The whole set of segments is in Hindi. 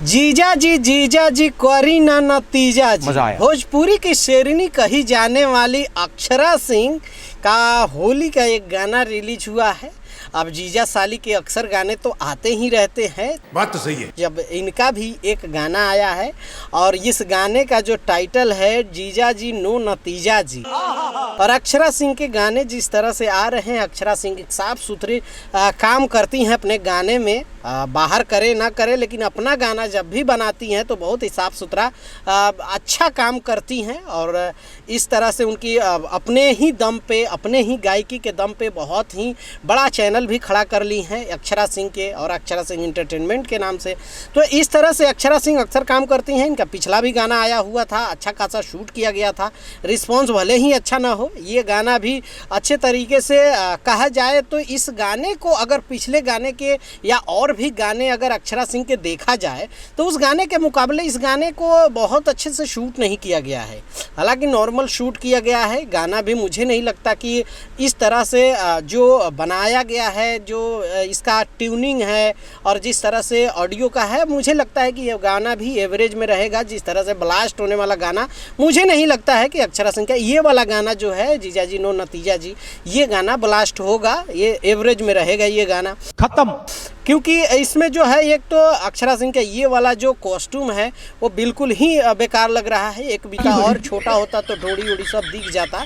जीजा जी करी ना नतीजा जी। भोजपुरी की शेरनी कही जाने वाली अक्षरा सिंह का होली का एक गाना रिलीज हुआ है। अब जीजा साली के अक्सर गाने तो आते ही रहते हैं, बात तो सही है। जब इनका भी एक गाना आया है और इस गाने का जो टाइटल है जीजा जी नो नतीजा जी। और अक्षरा सिंह के गाने जिस तरह से आ रहे हैं, अक्षरा सिंह साफ सुथरे काम करती हैं अपने गाने में, बाहर करे ना करे लेकिन अपना गाना जब भी बनाती हैं तो बहुत ही साफ़ सुथरा अच्छा काम करती हैं। और इस तरह से उनकी अपने ही दम पे, अपने ही गायकी के दम पे बहुत ही बड़ा चैनल भी खड़ा कर ली हैं अक्षरा सिंह के, और अक्षरा सिंह एंटरटेनमेंट के नाम से। तो इस तरह से अक्षरा सिंह अक्सर काम करती हैं। इनका पिछला भी गाना आया हुआ था, अच्छा खासा शूट किया गया था। रिस्पॉन्स भले ही अच्छा ना हो, ये गाना भी अच्छे तरीके से कहा जाए तो इस गाने को अगर पिछले गाने के या और भी गाने अगर अक्षरा सिंह के देखा जाए तो उस गाने के मुकाबले इस गाने को बहुत अच्छे से शूट नहीं किया गया है। हालांकि नॉर्मल शूट किया गया है, गाना भी मुझे नहीं लगता कि इस तरह से जो बनाया गया है, जो इसका ट्यूनिंग है और जिस तरह से ऑडियो का है, मुझे लगता है कि ये गाना भी एवरेज में रहेगा। जिस तरह से ब्लास्ट होने वाला गाना, मुझे नहीं लगता है कि अक्षरा सिंह का ये वाला गाना जो है जीजा जी नो नतीजा जी, ये गाना ब्लास्ट होगा, ये एवरेज में रहेगा ये गाना खत्म। क्योंकि इसमें जो है एक तो अक्षरा सिंह का ये वाला जो कॉस्ट्यूम है वो बिल्कुल ही बेकार लग रहा है। एक बीता और छोटा होता तो डोरी वोड़ी सब दिख जाता,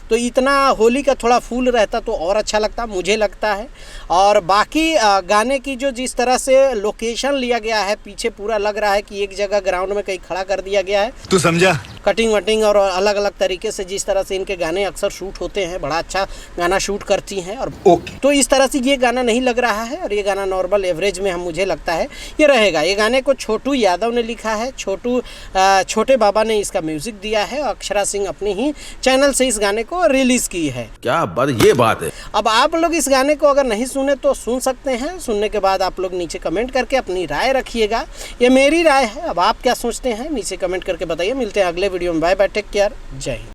तो इतना होली का थोड़ा फूल रहता तो और अच्छा लगता, मुझे लगता है। और बाकी गाने की जो जिस तरह से लोकेशन लिया गया है, पीछे पूरा लग रहा है कि एक जगह ग्राउंड में कहीं खड़ा कर दिया गया है। तू समझा? कटिंग वटिंग और अलग अलग तरीके से जिस तरह से इनके गाने अक्सर शूट होते हैं, बड़ा अच्छा गाना शूट करती हैं। और तो इस तरह से ये गाना नहीं लग रहा है और ये गाना नॉर्मल एवरेज में हम मुझे लगता है ये रहेगा। ये गाने को छोटू यादव ने लिखा है, छोटे बाबा ने इसका म्यूजिक दिया है और अक्षरा सिंह अपने ही चैनल से इस गाने को रिलीज की है। क्या बात, ये बात है। अब आप लोग इस गाने को अगर नहीं सुने तो सुन सकते हैं। सुनने के बाद आप लोग नीचे कमेंट करके अपनी राय रखिएगा। ये मेरी राय है, अब आप क्या सोचते हैं नीचे कमेंट करके बताइए। मिलते हैं अगले वीडियो में। बाय बाय, टेक केयर, जय हिंद।